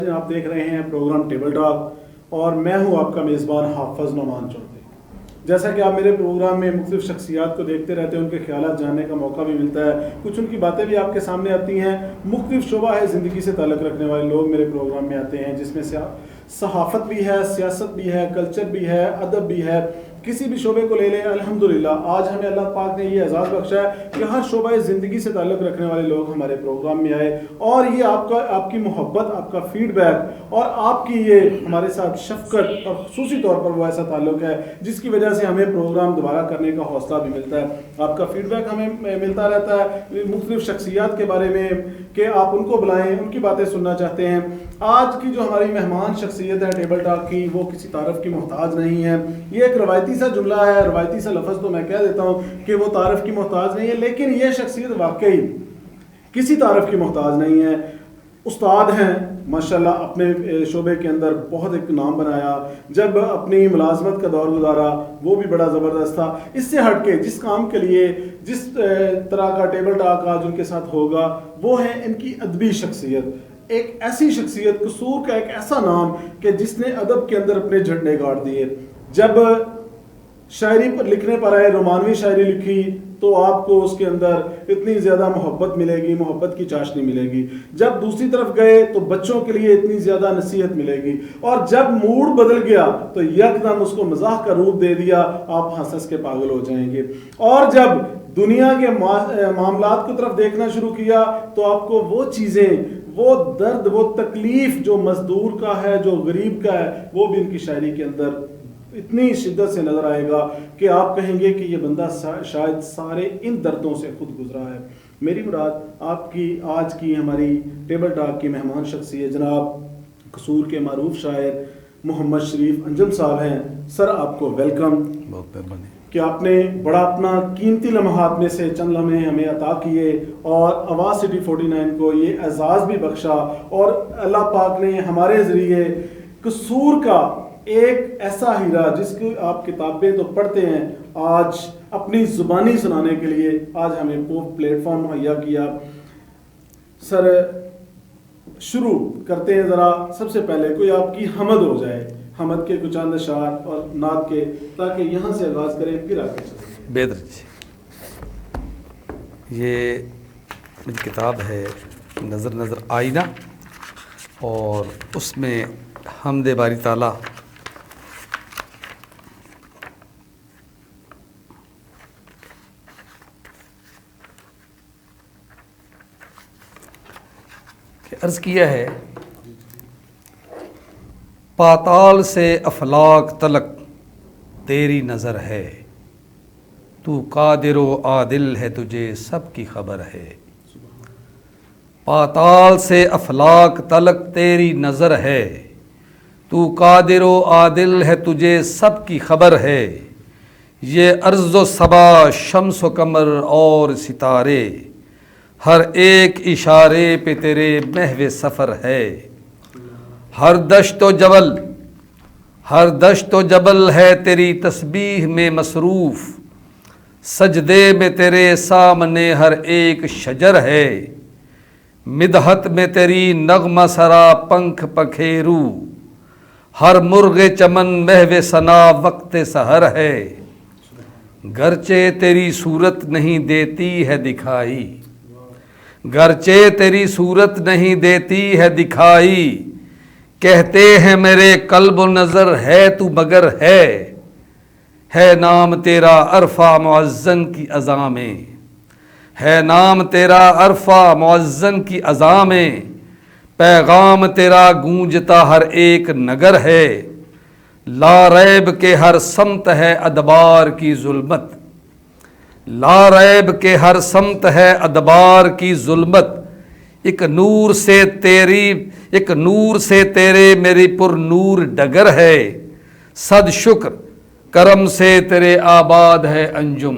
ناظرین، آپ دیکھ رہے ہیں پروگرام ٹیبل ٹاک اور میں ہوں آپ کا میزبان حافظ نعمان چودھری۔ جیسا کہ آپ میرے پروگرام میں مختلف شخصیات کو دیکھتے رہتے ہیں، ان کے خیالات جاننے کا موقع بھی ملتا ہے، کچھ ان کی باتیں بھی آپ کے سامنے آتی ہیں۔ مختلف شعبہ ہے زندگی سے تعلق رکھنے والے لوگ میرے پروگرام میں آتے ہیں، جس میں سے صحافت بھی ہے، سیاست بھی ہے، کلچر بھی ہے، ادب بھی ہے، کسی بھی شعبے کو لے لیں۔ الحمدللہ آج ہمیں اللہ پاک نے یہ اعزاز بخشا ہے کہ ہر شعبہ زندگی سے تعلق رکھنے والے لوگ ہمارے پروگرام میں آئے، اور یہ آپ کی محبت، آپ کا فیڈ بیک اور آپ کی یہ ہمارے ساتھ شفقت اور خصوصی طور پر وہ ایسا تعلق ہے جس کی وجہ سے ہمیں پروگرام دوبارہ کرنے کا حوصلہ بھی ملتا ہے۔ آپ کا فیڈ بیک ہمیں ملتا رہتا ہے مختلف شخصیات کے بارے میں کہ آپ ان کو بلائیں، ان کی باتیں سننا چاہتے ہیں۔ آج کی جو ہماری مہمان شخصیت ہے ٹیبل ٹاک کی، وہ کسی تعارف کی محتاج نہیں ہے۔ یہ ایک روایتی سا جملہ ہے، روایتی سا لفظ تو میں کہہ دیتا ہوں کہ وہ تعارف کی محتاج نہیں ہے، لیکن یہ شخصیت واقعی کسی تعارف کی محتاج نہیں ہے۔ استاد ہیں ماشاءاللہ، اپنے شعبے کے اندر بہت ایک نام بنایا، جب اپنی ملازمت کا دور گزارا وہ بھی بڑا زبردست تھا۔ اس سے ہٹ کے جس کام کے لیے جس طرح کا ٹیبل ٹاک آج ان کے ساتھ ہوگا وہ ہے ان کی ادبی شخصیت، ایک ایسی شخصیت، قصور کا ایک ایسا نام کہ جس نے ادب کے اندر اپنے جھنڈے گاڑ دیے۔ جب شاعری پر لکھنے پر آئے، رومانوی شاعری لکھی تو آپ کو اس کے اندر اتنی زیادہ محبت ملے گی، محبت کی چاشنی ملے گی۔ جب دوسری طرف گئے تو بچوں کے لیے اتنی زیادہ نصیحت ملے گی، اور جب موڈ بدل گیا تو یکدم اس کو مزاح کا روپ دے دیا، آپ ہنس ہنس کے پاگل ہو جائیں گے۔ اور جب دنیا کے معاملات کی طرف دیکھنا شروع کیا تو آپ کو وہ چیزیں، وہ درد، وہ تکلیف جو مزدور کا ہے، جو غریب کا ہے، وہ بھی ان کی شاعری کے اندر اتنی شدت سے نظر آئے گا کہ آپ کہیں گے کہ یہ بندہ شاید سارے ان دردوں سے خود گزرا ہے۔ میری مراد آپ کی آج کی ہماری ٹیبل ٹاک کی مہمان شخصیت جناب قصور کے معروف شاعر محمد شریف انجم صاحب ہیں۔ سر آپ کو ویلکم، بہت مہربانی کہ آپ نے بڑا اپنا قیمتی لمحات میں سے چند لمحے ہمیں عطا کیے اور آواز سٹی 49 کو یہ اعزاز بھی بخشا، اور اللہ پاک نے ہمارے ذریعے قصور کا ایک ایسا ہیرا جس کی آپ کتابیں تو پڑھتے ہیں، آج اپنی زبانی سنانے کے لیے آج ہمیں وہ پلیٹ فارم مہیا کیا۔ سر شروع کرتے ہیں، ذرا سب سے پہلے کوئی آپ کی حمد ہو جائے، حمد کے کچھ چند اشعار اور نعت کے، تاکہ یہاں سے آغاز کریں پھر آگے چلیں۔ بہتر جی، یہ میری کتاب ہے نظر نظر آئینہ، اور اس میں حمد باری تعالیٰ کہ عرض کیا ہے، پاتال سے افلاک تلک تیری نظر ہے، تو قادر و عادل ہے، تجھے سب کی خبر ہے۔ پاتال سے افلاک تلک تیری نظر ہے، تو قادر و عادل ہے، تجھے سب کی خبر ہے۔ یہ ارض و سبا، شمس و قمر اور ستارے، ہر ایک اشارے پہ تیرے محو سفر ہے۔ ہر دشت و جبل ہے تیری تسبیح میں مصروف، سجدے میں تیرے سامنے ہر ایک شجر ہے۔ مدحت میں تیری نغمہ سرا پنکھ پکھیرو، ہر مرغ چمن محو ثنا وقت سحر ہے۔ گرچہ تیری صورت نہیں دیتی ہے دکھائی، گرچہ تیری صورت نہیں دیتی ہے دکھائی، کہتے ہیں میرے قلب و نظر ہے تو مگر ہے نام تیرا عرفہ معزن کی اذاں میں، ہے نام تیرا عرفہ معزن کی اذاں میں، پیغام تیرا گونجتا ہر ایک نگر ہے۔ لا ریب کے ہر سمت ہے ادبار کی ظلمت، لا ریب کے ہر سمت ہے ادبار کی ظلمت، ایک نور سے تیرے میری پر نور ڈگر ہے۔ صد شکر کرم سے تیرے آباد ہے انجم،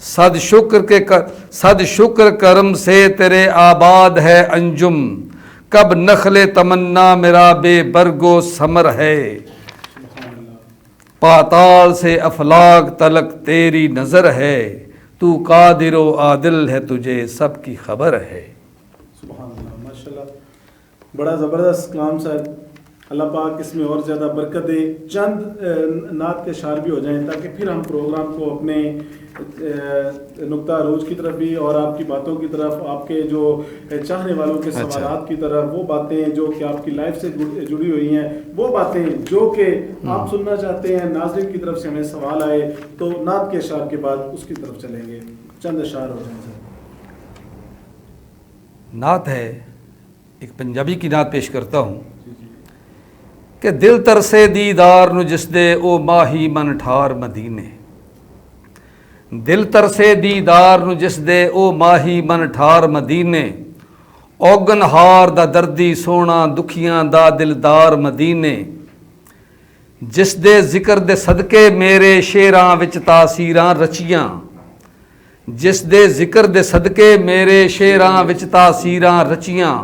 صد شکر کرم سے تیرے آباد ہے انجم، کب نخل تمنا میرا بے برگ و ثمر ہے۔ پاتال سے افلاک تلک تیری نظر ہے، تو قادر و عادل ہے، تجھے سب کی خبر ہے۔ سبحان اللہ، ماشاءاللہ۔ بڑا زبردست کلام صاحب، اللہ پاک اس میں اور زیادہ برکت دے. چند نعت کے اشعار بھی ہو جائیں تاکہ پھر ہم پروگرام کو اپنے نقطہ عروج کی طرف بھی اور آپ کی باتوں کی طرف، آپ کے جو چاہنے والوں کے سوالات کی طرف، وہ باتیں جو کہ آپ کی لائف سے جڑی ہوئی ہیں، وہ باتیں جو کہ آپ سننا چاہتے ہیں، ناظرین کی طرف سے ہمیں سوال آئے تو نعت کے اشعار کے بعد اس کی طرف چلیں گے. چند اشعار ہو جائیں سر. نعت ہے، ایک پنجابی کی نعت پیش کرتا ہوں کہ دل ترسے دیدار نو جس دے او ماہی من ٹھار مدینے. دل ترسے دیدار نو جس دے او ماہی من ٹھار مدینے. اوگن ہار دا دردی سونا دکھیاں دا دلدار مدینے. جس دے ذکر دے صدقے میرے شیراں وچ تاثیراں رچیاں. جس دے ذکر دے صدقے میرے شیراں وچ تاثیراں رچیاں.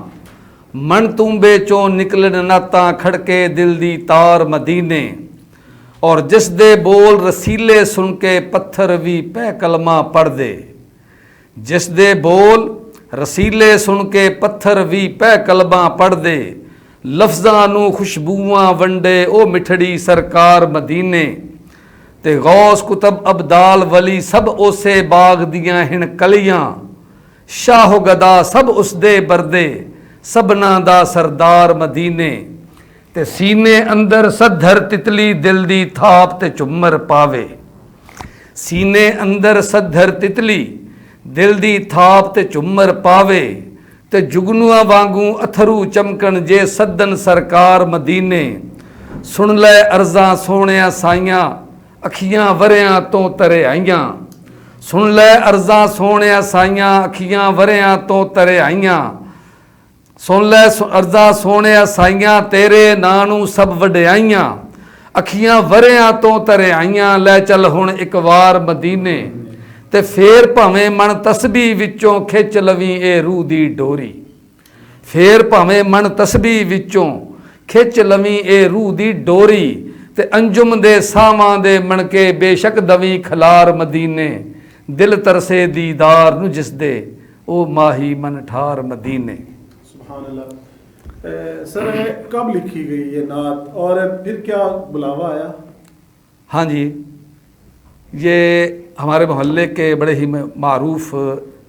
من تنبے چوں نکلن ناتاں کھڑکے دل دی تار مدینے. اور جس دے بول رسیلے سن کے پتھر وی پہ کلمہ پڑھ دے. جس دے بول رسیلے سن کے پتھر وی پہ کلمہ پڑھ دے. لفظاں نو خوشبوواں ونڈے او مٹھڑی سرکار مدینے. تے غوث کتب ابدال ولی سب اسے باغ دیاں ہن کلیاں. شاہ و گدا سب اس دے بردے سبنا دا سردار مدینے. تے سینے اندر سدھر تتلی دل دی تھاپ تے چمر پاوے. سینے اندر سدھر تتلی دل دی تھاپ تے چمر پاوے. تے جگنواں وانگوں اتھرو چمکن جے سدن سرکار مدینے. سن لے ارزاں سونیاں سائیاں اکھیاں وریاں تو ترے آئیاں. سن لے ارزاں سونیاں سائیاں اکھیاں وریاں تو ترے آئیاں. سن لے ارزاں سونیاں سائیاں تیرے نانوں سب وڈیائیاں. اکھیاں وریاں تو ترے آئیاں. لے چل ہن ایک وار مدینے. تے پھر بھاویں من تسبیح وچوں کھچ لویں اے روح دی ڈوری. پھر بھاویں من تسبیح وچوں کھچ لویں اے روح دی ڈوری. تے انجم دے ساواں دے منکے بے شک دویں کھلار مدینے. دل ترسے دیدار نو جس دے او ماہی من ٹھار مدینے. سبحان اللہ. سر کب لکھی گئی یہ نعت اور پھر کیا بلاوا آیا؟ ہاں جی، یہ ہمارے محلے کے بڑے ہی معروف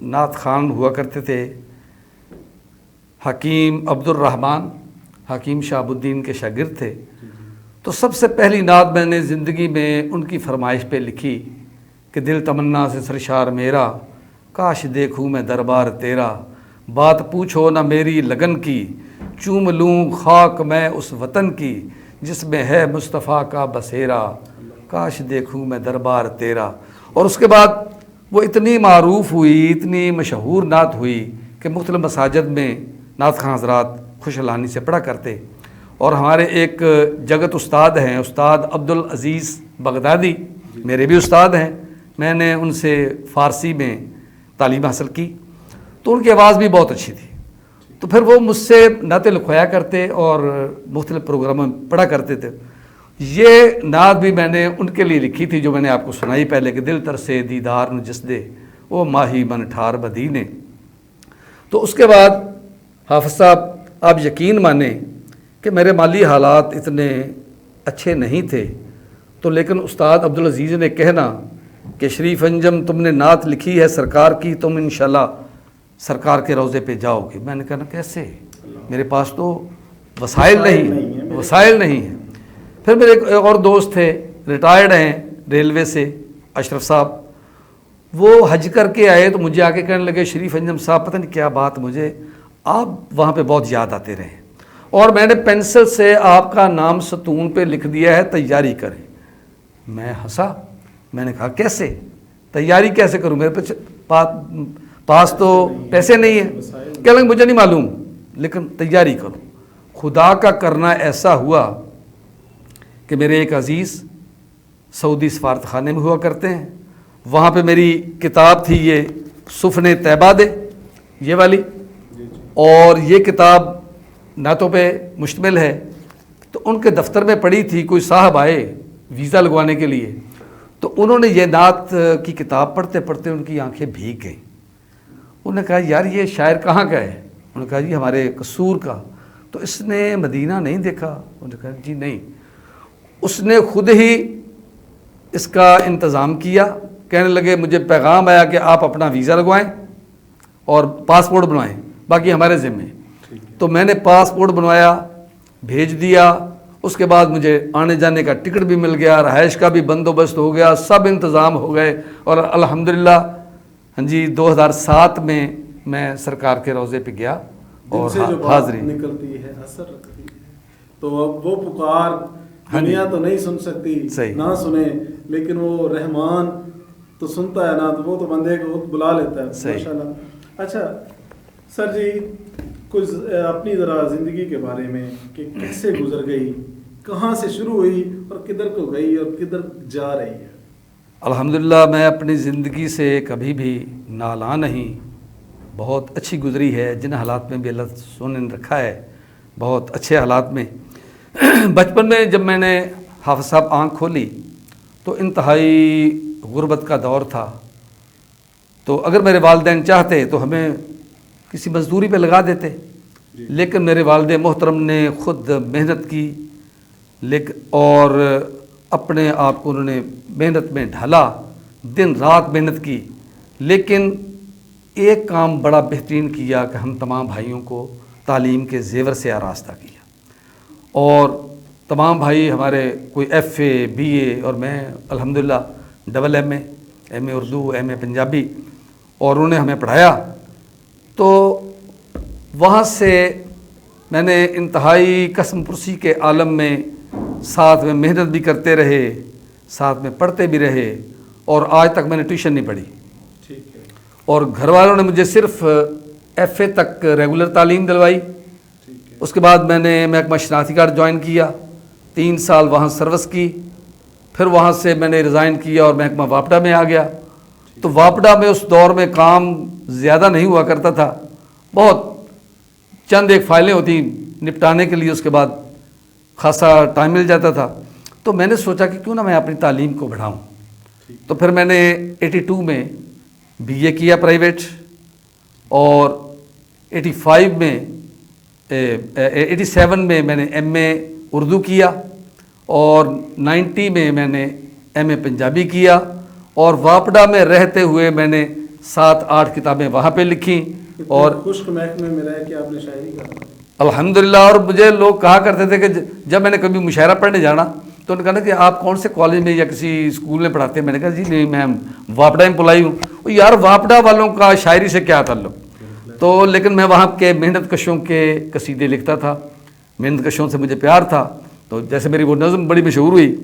نعت خان ہوا کرتے تھے، حکیم عبد الرحمن، حکیم شہاب الدین کے شاگرد تھے. تو سب سے پہلی نعت میں نے زندگی میں ان کی فرمائش پہ لکھی کہ دل تمنا سے سرشار میرا، کاش دیکھوں میں دربار تیرا. بات پوچھو نہ میری لگن کی، چوم لوں خاک میں اس وطن کی، جس میں ہے مصطفیٰ کا بسیرا. کاش دیکھوں میں دربار تیرا. اور اس کے بعد وہ اتنی معروف ہوئی، اتنی مشہور نعت ہوئی کہ مختلف مساجد میں نعت خواں حضرات خوش الانی سے پڑھا کرتے. اور ہمارے ایک جگت استاد ہیں، استاد عبدالعزیز بغدادی، میرے بھی استاد ہیں. میں نے ان سے فارسی میں تعلیم حاصل کی تو ان کی آواز بھی بہت اچھی تھی. تو پھر وہ مجھ سے نعتیں لکھوایا کرتے اور مختلف پروگراموں میں پڑھا کرتے تھے. یہ نعت بھی میں نے ان کے لیے لکھی تھی جو میں نے آپ کو سنائی پہلے کہ دل ترسے دیدار نو جس دے او ماہی من ٹھار مدینے. تو اس کے بعد حافظ صاحب آپ یقین مانیں کہ میرے مالی حالات اتنے اچھے نہیں تھے، تو لیکن استاد عبدالعزیز نے کہنا کہ شریف انجم تم نے نعت لکھی ہے سرکار کی، تم انشاءاللہ سرکار کے روضے پہ جاؤ گے. میں نے کہا کیسے، میرے پاس تو وسائل نہیں ہیں. پھر میرے ایک اور دوست تھے، ریٹائرڈ ہیں ریلوے سے، اشرف صاحب، وہ حج کر کے آئے تو مجھے آ کے کہنے لگے شریف انجم صاحب پتہ نہیں کیا بات، مجھے آپ وہاں پہ بہت یاد آتے رہے اور میں نے پینسل سے آپ کا نام ستون پہ لکھ دیا ہے، تیاری کریں. میں ہنسا، میں نے کہا کیسے تیاری کیسے کروں، میرے پاس تو پیسے نہیں ہیں. کہنے لگے مجھے نہیں معلوم لیکن تیاری کرو. خدا کا کرنا ایسا ہوا کہ میرے ایک عزیز سعودی سفارت خانے میں ہوا کرتے ہیں، وہاں پہ میری کتاب تھی یہ سفن طیبہ دے یہ والی، اور یہ کتاب نعتوں پہ مشتمل ہے. تو ان کے دفتر میں پڑھی تھی، کوئی صاحب آئے ویزا لگوانے کے لیے، تو انہوں نے یہ نعت کی کتاب پڑھتے پڑھتے ان کی آنکھیں بھیگ گئیں. انہوں نے کہا یار یہ شاعر کہاں کا ہے؟ انہوں نے کہا جی ہمارے قصور کا. تو اس نے مدینہ نہیں دیکھا؟ انہوں نے کہا جی نہیں. اس نے خود ہی اس کا انتظام کیا. کہنے لگے مجھے پیغام آیا کہ آپ اپنا ویزا لگوائیں اور پاسپورٹ بنوائیں، باقی ہمارے ذمے. تو میں نے پاسپورٹ بنوایا، بھیج دیا. اس کے بعد مجھے آنے جانے کا ٹکٹ بھی مل گیا، رہائش کا بھی بندوبست ہو گیا، سب انتظام ہو گئے. اور الحمدللہ ہاں جی 2007 میں سرکار کے روضے پہ گیا اور دل سے جو بات حاضری نکلتی ہے اثر رکھتی ہے. تو اب وہ پکار دنیا تو نہیں سن سکتی، نہ سنے، لیکن وہ رحمان تو سنتا ہے نا، تو وہ تو بندے کو بلا لیتا ہے ماشاءاللہ. اچھا سر جی، کچھ اپنی ذرا زندگی کے بارے میں کہ کیسے گزر گئی، کہاں سے شروع ہوئی اور کدھر کو گئی اور کدھر جا رہی ہے؟ الحمدللہ میں اپنی زندگی سے کبھی بھی نالاں نہیں، بہت اچھی گزری ہے. جن حالات میں بھی اللہ سونے نے رکھا ہے بہت اچھے حالات میں. بچپن میں جب میں نے حافظ صاحب آنکھ کھولی تو انتہائی غربت کا دور تھا. تو اگر میرے والدین چاہتے تو ہمیں کسی مزدوری پہ لگا دیتے، لیکن میرے والد محترم نے خود محنت کی اور اپنے آپ کو انہوں نے محنت میں ڈھالا، دن رات محنت کی. لیکن ایک کام بڑا بہترین کیا کہ ہم تمام بھائیوں کو تعلیم کے زیور سے آراستہ کیا. اور تمام بھائی ہمارے کوئی ایف اے، بی اے اور میں الحمدللہ ڈبل ایم اے اردو، ایم اے پنجابی، اور انہوں نے ہمیں پڑھایا. تو وہاں سے میں نے انتہائی قسم پرسی کے عالم میں ساتھ میں محنت بھی کرتے رہے، ساتھ میں پڑھتے بھی رہے، اور آج تک میں نے ٹیوشن نہیں پڑھی. اور گھر والوں نے مجھے صرف ایف اے تک ریگولر تعلیم دلوائی. اس کے بعد میں نے محکمہ شناختی کارڈ جوائن کیا، 3 سال وہاں سروس کی. پھر وہاں سے میں نے ریزائن کیا اور محکمہ واپڈا میں آ گیا. تو واپڈا میں اس دور میں کام زیادہ نہیں ہوا کرتا تھا، بہت چند ایک فائلیں ہوتی نپٹانے کے لیے، اس کے بعد خاصا ٹائم مل جاتا تھا. تو میں نے سوچا کہ کیوں نہ میں اپنی تعلیم کو بڑھاؤں. تو پھر میں نے 82 میں بی اے کیا پرائیویٹ، اور 85 میں 87 میں میں نے ایم اے اردو کیا، اور 90 میں نے ایم اے پنجابی کیا. اور واپڈا میں رہتے ہوئے میں نے 7-8 کتابیں وہاں پہ لکھیں. اور خشک محکمے میں رہ کے آپ نے شاعری کرا الحمدللہ. اور مجھے لوگ کہا کرتے تھے کہ جب میں نے کبھی مشاعرہ پڑھنے جانا تو انہوں نے کہا کہ آپ کون سے کالج میں یا کسی اسکول میں پڑھاتے ہیں؟ میں نے کہا جی نہیں، میں واپڈا امپلائی ہوں. یار واپڈا والوں کا شاعری سے کیا تعلق؟ تو لیکن میں وہاں کے محنت کشوں کے قصیدے لکھتا تھا، محنت کشوں سے مجھے پیار تھا. تو جیسے میری وہ نظم بڑی مشہور ہوئی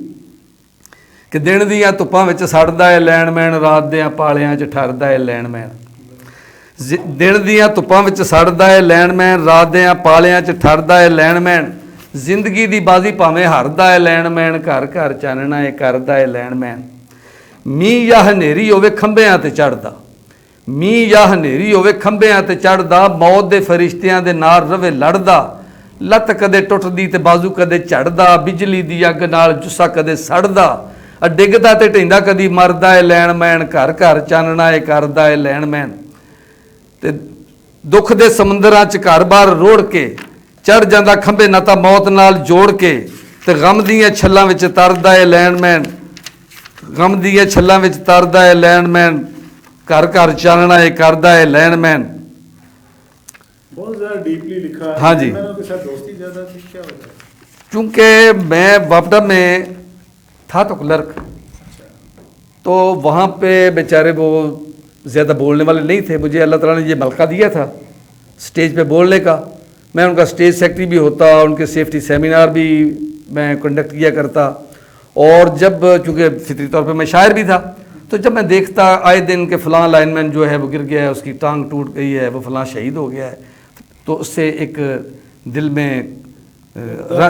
کہ دن دیاں ਧੁੱਪਾਂ ਵਿੱਚ ਸੜਦਾ ਏ ਲੈਣ ਮੈਣ, ਰਾਤ ਦਿਆਂ ਪਾਲਿਆਂ 'ਚ ਠਰਦਾ ਏ ਲੈਣ ਮੈਣ. ਦਿਨ ਦੀਆਂ ਧੁੱਪਾਂ ਵਿੱਚ ਸੜਦਾ ਏ ਲੈਣ ਮੈਣ, ਰਾਤ ਦਿਆਂ ਪਾਲਿਆਂ 'ਚ ਠਰਦਾ ਏ ਲੈਣ ਮੈਣ. ਜ਼ਿੰਦਗੀ ਦੀ ਬਾਜ਼ੀ ਭਾਵੇਂ ਹਾਰਦਾ ਏ ਲੈਣ ਮੈਣ, ਘਰ ਘਰ ਚਾਨਣਾ ਏ ਕਰਦਾ ਏ ਲੈਣ ਮੈਣ. ਮੀਂਹ ਜਾਂ ਹਨੇਰੀ ਹੋਵੇ ਖੰਭਿਆਂ ਤੇ ਚੜ੍ਹਦਾ, ਮੀਂਹ ਜਾਂ ਹਨੇਰੀ ਹੋਵੇ ਖੰਭਿਆਂ ਤੇ ਚੜ੍ਹਦਾ, ਮੌਤ ਦੇ ਫਰਿਸ਼ਤਿਆਂ ਦੇ ਨਾਲ ਰਵੇ ਲੜਦਾ. ਲੱਤ ਕਦੇ ਟੁੱਟਦੀ ਤੇ ਬਾਜ਼ੂ ਕਦੇ ਝੜਦਾ, ਬਿਜਲੀ ਦੀ ਅੱਗ ਨਾਲ ਜੁੱਸਾ ਕਦੇ ਸੜਦਾ. ਡਿੱਗਦਾ ਤੇ ਢਹਿੰਦਾ ਕਦੀ ਮਰਦਾ ਏ ਲੈਣ ਮੈਣ, ਘਰ ਘਰ ਚਾਨਣਾ ਏ ਕਰਦਾ ਏ ਲੈਣ ਮੈਣ. ਤੇ ਦੁੱਖ ਦੇ ਸਮੁੰਦਰਾਂ 'ਚ ਘਰ-ਬਾਰ ਰੋੜ ਕੇ ਚੜ੍ਹ ਜਾਂਦਾ ਖੰਭੇ ਨਾ ਤਾਂ ਮੌਤ ਨਾਲ ਜੋੜ ਕੇ, ਤੇ ਗਮ ਦੀਆਂ ਛੱਲਾਂ ਵਿੱਚ ਤਰਦਾ ਏ ਲੈਣ ਮੈਣ, ਗਮ ਦੀਆਂ ਛੱਲਾਂ ਵਿੱਚ ਤਰਦਾ ਏ ਲੈਣ ਮੈਣ, ਘਰ ਘਰ ਚਾਨਣਾ ਏ ਕਰਦਾ ਏ ਲੈਣ ਮੈਣ. بہت زیادہ ڈیپلی لکھا ہے. ہاں جی. میں نے کے ساتھ دوستی زیادہ تھی، کیا وجہ ہے؟ چونکہ میں واپڈا میں تھا تو کلرک، تو وہاں پہ بیچارے وہ زیادہ بولنے والے نہیں تھے. مجھے اللہ تعالیٰ نے یہ ملکہ دیا تھا اسٹیج پہ بولنے کا. میں ان کا اسٹیج سیکرٹری بھی ہوتا، ان کے سیفٹی سیمینار بھی میں کنڈکٹ کیا کرتا. اور جب چونکہ فطری طور پہ میں شاعر بھی تھا، تو جب میں دیکھتا آئے دن کہ فلاں لائن مین جو ہے وہ گر گیا ہے، اس کی ٹانگ ٹوٹ گئی ہے، وہ فلاں شہید ہو گیا ہے، تو اس سے ایک دل میں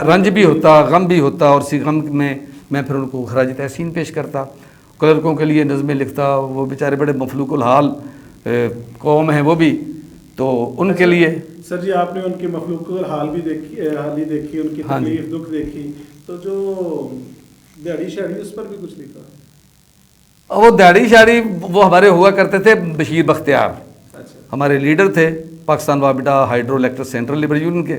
رنج بھی ہوتا، غم بھی ہوتا. اور اسی غم میں میں پھر ان کو خراج تحسین پیش کرتا، کلرکوں کے لیے نظمیں لکھتا. وہ بیچارے بڑے مفلوق الحال قوم ہیں وہ بھی، تو ان کے لیے. سر جی آپ نے ان کی مخلوق حال بھی دیکھی، ان کی تکلیف دکھ دیکھی، تو جو دیہڑی شاعری اس پر بھی کچھ لکھا؟ وہ دیہڑی شاعری وہ ہمارے ہوا کرتے تھے بشیر بختیار، ہمارے لیڈر تھے پاکستان واپڈا hydro electric central labour union کے.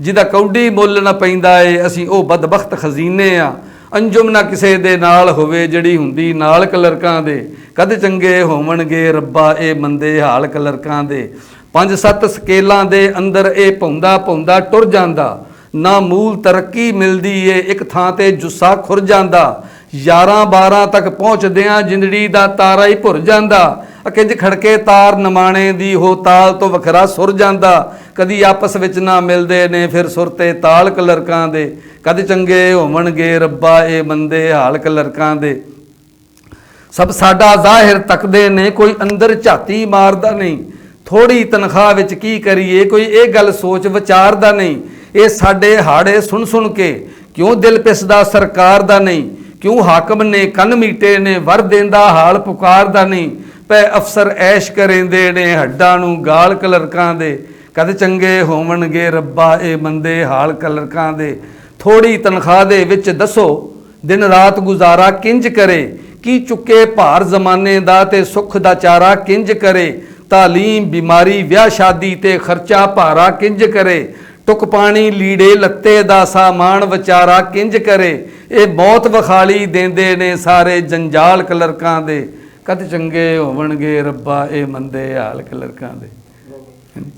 ਜਿਹਦਾ ਕੌਡੀ ਮੁੱਲ ਨਾ ਪੈਂਦਾ ਏ ਅਸੀਂ ਉਹ ਬਦਬਖਤ ਖਜ਼ੀਨੇ ਆ, ਅੰਜੁਮ ਨਾ ਕਿਸੇ ਦੇ ਨਾਲ ਹੋਵੇ ਜਿਹੜੀ ਹੁੰਦੀ ਨਾਲ ਕਲਰਕਾਂ ਦੇ, ਕਦ ਚੰਗੇ ਹੋਵਣਗੇ ਰੱਬਾ ਇਹ ਮੰਦੇ ਹਾਲ ਕਲਰਕਾਂ ਦੇ, 5-7 ਸਕੇਲਾਂ ਦੇ ਅੰਦਰ ਇਹ ਭੌਂਦਾ ਭੌਂਦਾ ਟੁਰ ਜਾਂਦਾ, ਨਾ ਮੂਲ ਤਰੱਕੀ ਮਿਲਦੀ ਏ ਇੱਕ ਥਾਂ ਤੇ ਜੁੱਸਾ ਖੁਰ ਜਾਂਦਾ, 11-12 ਤੱਕ ਪਹੁੰਚਦਿਆਂ ਜਿੰਦੜੀ ਦਾ ਤਾਰਾ ਹੀ ਭੁਰ ਜਾਂਦਾ, ਅਕਿੰਜ ਖੜਕੇ ਤਾਰ ਨਮਾਣੇ ਦੀ ਹੋ ਤਾਲ ਤੋਂ ਵੱਖਰਾ ਸੁਰ ਜਾਂਦਾ, ਕਦੀ ਆਪਸ ਵਿੱਚ ਨਾ ਮਿਲਦੇ ਨੇ ਫਿਰ ਸੁਰ ਤੇ ਤਾਲ ਕਲਰਕਾਂ ਦੇ, ਕਦ ਚੰਗੇ ਹੋਵਣਗੇ ਰੱਬਾ ਇਹ ਮੰਦੇ ਹਾਲ ਕਲਰਕਾਂ ਦੇ। ਸਭ ਸਾਡਾ ਜ਼ਾਹਿਰ ਤੱਕਦੇ ਨੇ ਕੋਈ ਅੰਦਰ ਝਾਤੀ ਮਾਰਦਾ ਨਹੀਂ, ਥੋੜੀ ਤਨਖਾਹ ਵਿੱਚ ਕੀ ਕਰੀਏ ਕੋਈ ਇਹ ਗੱਲ ਸੋਚ ਵਿਚਾਰਦਾ ਨਹੀਂ, ਇਹ ਸਾਡੇ ਹਾੜੇ ਸੁਣ ਸੁਣ ਕੇ ਕਿਉਂ ਦਿਲ ਪਿਸਦਾ ਸਰਕਾਰ ਦਾ ਨਹੀਂ, ਕਿਉਂ ਹਾਕਮ ਨੇ ਕੰਨ ਮੀਟੇ ਨੇ ਵਰ ਦੇਂਦਾ ਹਾਲ ਪੁਕਾਰਦਾ ਨਹੀਂ, ਪੈ ਅਫਸਰ ਐਸ਼ ਕਰੇਂਦੇ ਨੇ ਹੱਡਾਂ ਨੂੰ ਗਾਲ ਕਲਰਕਾਂ ਦੇ, ਕਦ ਚੰਗੇ ਹੋਵਣਗੇ ਰੱਬਾ ਇਹ ਮੰਦੇ ਹਾਲ ਕਲਰਕਾਂ ਦੇ। ਥੋੜੀ ਤਨਖਾਹ ਦੇ ਵਿੱਚ ਦੱਸੋ ਦਿਨ ਰਾਤ ਗੁਜ਼ਾਰਾ ਕਿੰਜ ਕਰੇ, ਕੀ ਚੁੱਕੇ ਭਾਰ ਜ਼ਮਾਨੇ ਦਾ ਤੇ ਸੁੱਖ ਦਾ ਚਾਰਾ ਕਿੰਜ ਕਰੇ, ਤਾਲੀਮ ਬਿਮਾਰੀ ਵਿਆਹ ਸ਼ਾਦੀ ਤੇ ਖਰਚਾ ਭਾਰਾ ਕਿੰਜ ਕਰੇ, ਟੁੱਕ ਪਾਣੀ ਲੀੜੇ ਲੱਤੇ ਦਾ ਸਾਮਾਨ ਵਿਚਾਰਾ ਕਿੰਜ ਕਰੇ, ਇਹ ਬਹੁਤ ਵਿਖਾਲੀ ਦੇਂਦੇ ਨੇ ਸਾਰੇ ਜੰਜਾਲ ਕਲਰਕਾਂ ਦੇ, ਕਦ ਚੰਗੇ ਹੋਵਣਗੇ ਰੱਬਾ ਇਹ ਮੰਦੇ ਹਾਲ ਕਲਰਕਾਂ ਦੇ।